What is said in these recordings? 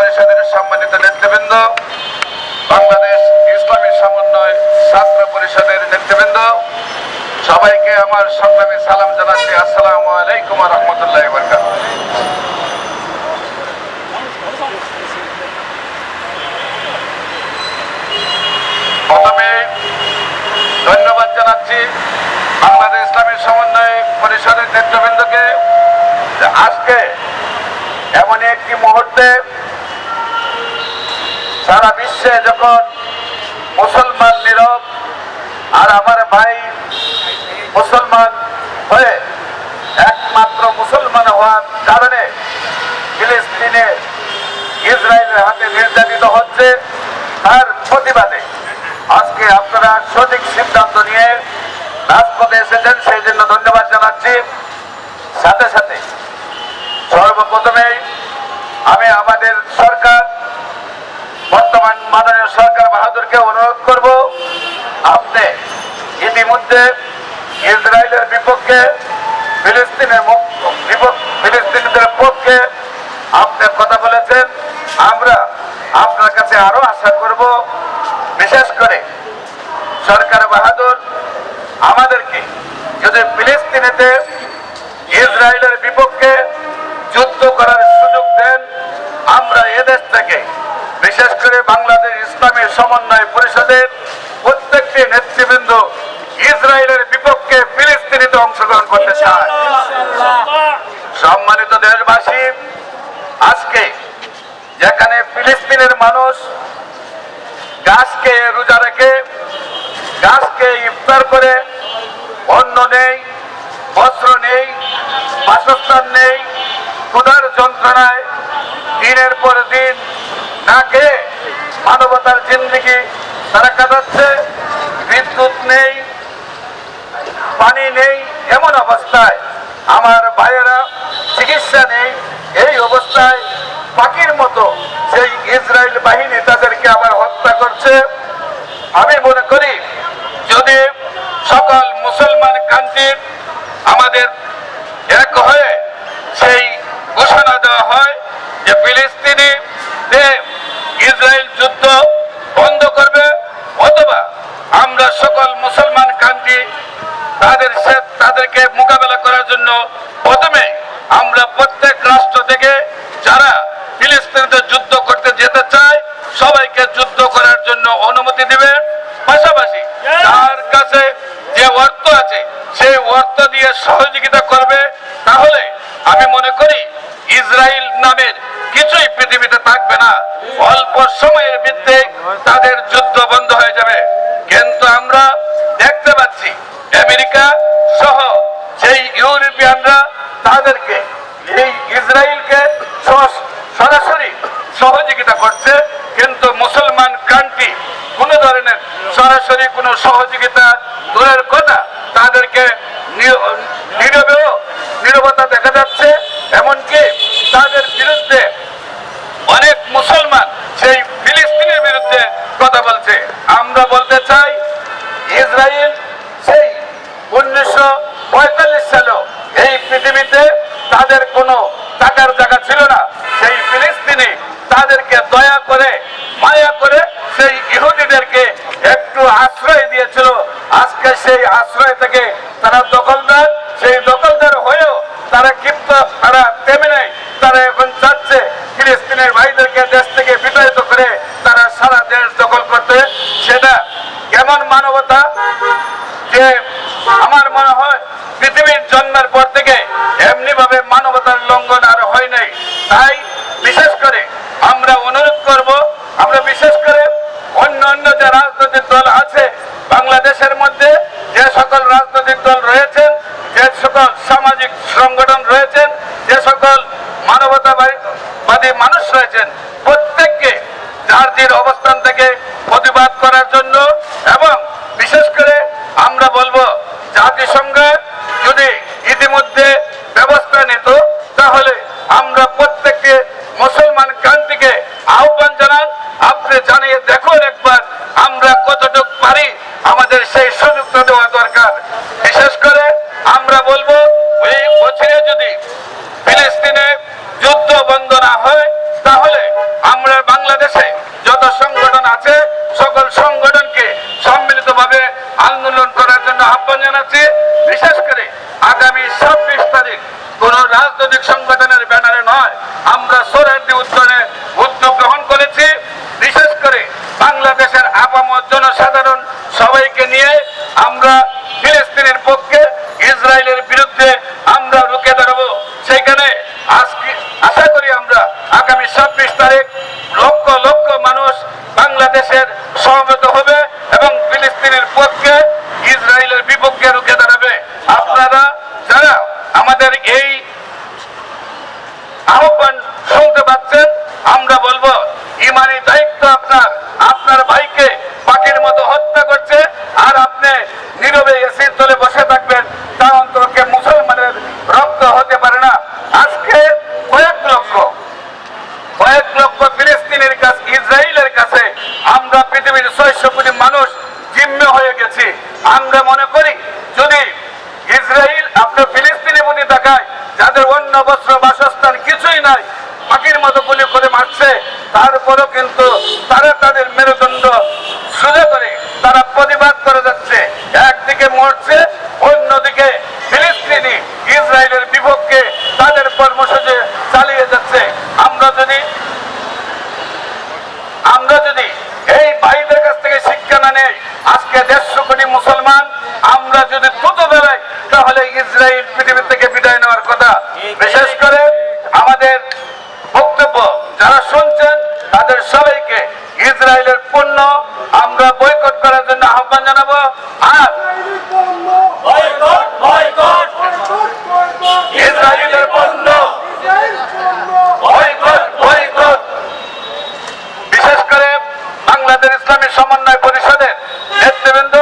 পরিষদের সম্মানিত নেতৃবৃন্দ, বাংলাদেশ ইসলামী সমন্বয় ছাত্র পরিষদের নেতৃবৃন্দ, সবাইকে আমার সংগ্রামী সালাম জানাচ্ছি। আসসালামু আলাইকুম ওয়া রাহমাতুল্লাহি ওয়া বারাকাতুহু। প্রথমে ধন্যবাদ জানাচ্ছি বাংলাদেশ ইসলামী সমন্বয় পরিষদের নেতৃবৃন্দকে, আজকে এমন একটি মুহূর্তে সারা বিশ্বে যখন মুসলমান নীরব, আর আমার ভাই মুসলমান হয়ে একমাত্র মুসলমান হওয়ার কারণে ফিলিস্তিনে ইসরায়েলের হাতে নির্যাতিত হচ্ছে, তার প্রতিবাদে আজকে আপনারা সঠিক সিদ্ধান্ত নিয়ে রাজপথে এসেছেন, সেই জন্য ধন্যবাদ জানাচ্ছি। সাথে সাথে সর্বপ্রথমেই আমি আমাদের সরকার, বর্তমান মাননীয় সরকার বাহাদুরকে অনুরোধ করব, আপনি ইতিমধ্যে ইসরায়েলের বিপক্ষে ফিলিস্তিনিদের পক্ষে আপনি কথা বলেছেন। আমরা আপনার কাছে আরো আশা করব, বিশেষ করে সরকার বাহাদুর আমাদেরকে যদি ফিলিস্তিনেতে ইসরায়েলের বিপক্ষে যুদ্ধ করার সুযোগ দেন, আমরা এদেশ থেকে বিশেষ করে বাংলাদেশ ইসলামী সমন্বয় পরিষদের প্রত্যেকটি নেতৃবৃন্দ ইসরায়েলের বিপক্ষে ফিলিস্তিনিতে অংশগ্রহণ করতে চায়। সম্মানিত দেশবাসী, আজকে যেখানে ফিলিস্তিনের মানুষ গাছকে রোজা রেখে, গাছকে ইফতার করে, অন্ন নেই, বস্ত্র নেই, বাসস্থান নেই, ক্ষুধার যন্ত্রণায় দিনের পর দিন না খেয়ে মানবতার জিন্দেগি তারা কাটাচ্ছে, বিদ্যুৎ নেই, পানি নেই, এমন অবস্থায় আমার ভাইয়েরা চিকিৎসা নেই, এই অবস্থায় পাখির মতো সেই ইসরায়েল বাহিনী তাদেরকে আবার হত্যা করছে। আমি মনে করি যদি সকল মুসলমান কান্ট্রির আমাদের এক হয়ে সেই ঘোষণা দেওয়া হয় যে ফিলিস্তিনে ইসরায়েল যুদ্ধ বন্ধ করবে, অথবা আমরা সকল মুসলমান কান্ট্রি তাদেরকে মোকাবেলা করার জন্য প্রথমে আমরা প্রত্যেক রাষ্ট্র থেকে যারা ফিলিস্তিনিতে যুদ্ধ করতে যেতে চায় সবাইকে যুদ্ধ করার জন্য অনুমতি দিবে। পাশাপাশি যার কাছে যে অর্থ আছে সেই অর্থ দিয়ে সহযোগিতা করবে। তাহলে আমি মনে করি ইসরায়েল নামের কিছুই পৃথিবীতে থাকবে না, অল্প সময়ের মধ্যে তাদের যুদ্ধ বন্ধ হয়ে যাবে। কিন্তু আমরা দেখতে পাচ্ছি আমেরিকা সহ সেই ইউরোপিয়ানরা তাদেরকে এই ইসরায়েলকে সরাসরি সহযোগিতা করছে, কিন্তু মুসলমান কান্ট্রি কোন ধরনের সরাসরি কোনো সহযোগিতা দূরের কথা, তাদেরকে নীরবতা দেখা যাচ্ছে। এমনকি তাদের বিরুদ্ধে অনেক মুসলমান সেই ফিলিস্তিনের বিরুদ্ধে কথা বলছে। আমরা বলতে চাই ইসরায়েল সেই 1945 সালে এই পৃথিবীতে তাদের কোনো টাকার জায়গা ছিল না, সেই ফিলিস্তিনি তাদেরকে দয়া করে মায়া করে সেই ইহুদিদেরকে একটু আশ্রয় দিয়েছিল। আজকে সেই আশ্রয় থেকে তারা দখলদার, সেই দখলদার হয়েও তারা ক্ষিপ্ত, তারা থেমে নেই। তারা এখন চাচ্ছে ফিলিস্তিনের ভাইদেরকে দেশ থেকে বিতাড়িত করে তারা সারা দেশ দখল করতে। সেটা কেমন মানবতা যে আমার মনে হয় পৃথিবীর জন্মের পর থেকে এমনি ভাবে মানবতার লঙ্ঘন আর হয় নাই। তাই বিশেষ করে আমরা অনুরোধ করব, আমরা বিশেষ করে অন্য যে রাজনৈতিক দল আছে বাংলাদেশের মধ্যে, যে সকল রাজনৈতিক দল রয়েছেন, যে সকল সামাজিক সংগঠন রয়েছেন, যে সকল মানবতাবাদী মানুষ রয়েছেন, প্রত্যেককে যার যার অবস্থান থেকে প্রতিবাদ করার জন্য, এবং বিশেষ করে আমরা বলবো জাতিসংঘ যদি ইতিমধ্যে ব্যবস্থা নিত তাহলে আমরা প্রত্যেককে মুসলমান কান্ট্রিকে আহ্বান জানান, আপনি জানিয়ে দেখুন একবার আমরা কতটুকু পারি, আমাদের সেই সুযোগটা দেওয়া দরকার। বিশেষ করে আমরা বলবো এই বছরে যদি ফিলিস্তিনে যুদ্ধ বন্ধ না হয় তাহলে আমরা আন্দোলন করার জন্য আহ্বান জানাচ্ছি। বিশেষ করে আগামী 26 তারিখ কোন রাজনৈতিক সংগঠনের ব্যানারে নয়, আমরা সোহরাওয়ার্দী উদ্যোগ গ্রহণ করেছি। বিশেষ করে বাংলাদেশের আপামর জনসাধারণ সবাইকে নিয়ে আমরা ফিলিস্তিনের পক্ষে, ইসরায়েলের বিরুদ্ধে আমরা রুখে দাঁড়াবো। সেখানে আজকে আশা করি আমরা আগামী 26 তারিখ লক্ষ লক্ষ মানুষ বাংলাদেশের সমবেত হবে এবং ফিলিস্তিনের পক্ষে, ইসরায়েলের বিপক্ষে রুখে দাঁড়াবে। আপনারা যারা আমাদের এই আহ্বান শুনতে পাচ্ছেন, আমরা বলবো ইমানি দায়িত্ব আপনার ভাইকে পাখির মতো হত্যা করছে, আর আপনি নীরবে এসির তলে বসে থাকবেন, তা অন্তরকে মুসলমানের রক্ত হতে পারে না। আজকে কয়েক লক্ষ ফিলিস্তিনের কাছে, ইসরায়েলের কাছে আমরা পৃথিবীর 600 কোটি মানুষ জিম্মি হয়ে গেছি। আমরা মনে করি যদি ইসরায়েল আপনার ফিলিস্তিনের প্রতি তাকায়, যাদের অন্য বস্ত্র বাসস্থান কিছুই নাই, পাখির মতো গুলি করে মারছে, তারপরও কিন্তু তারা তাদের মেরুদণ্ড সোজা করে তারা প্রতিবাদ করে যাচ্ছে। একদিকে মরছে, অন্যদিকে ফিলিস্তিনি ইসরায়েলের বিপক্ষে তাদের কর্মসূচি চালিয়ে যাচ্ছে। আমরা যদি এই ভাইদের কাছ থেকে শিক্ষা না নেই, আজকে 150 কোটি মুসলমান আমরা যদি দ্রুত বেড়াই, তাহলে ইসরায়েল পৃথিবী থেকে বিদায় নেওয়ার কথা। বিশেষ করে আমাদের বক্তব্য যারা শুনছেন তাদের সবাইকে ইসরায়েলের পণ্য আমরা বয়কট করার জন্য আহ্বান জানাবো। আর ইসরায়েলের পণ্য বয়কট। বিশেষ করে বাংলাদেশ ইসলামী সমন্বয় পরিষদের নেতৃবৃন্দ,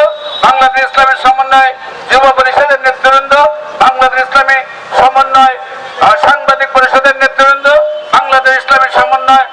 বাংলাদেশ ইসলামী সমন্বয় যুব পরিষদের নেতৃবৃন্দ, বাংলাদেশ ইসলামী সমন্বয় সাংবাদিক পরিষদের নেতৃবৃন্দ, বাংলাদেশ ইসলামী সমন্বয়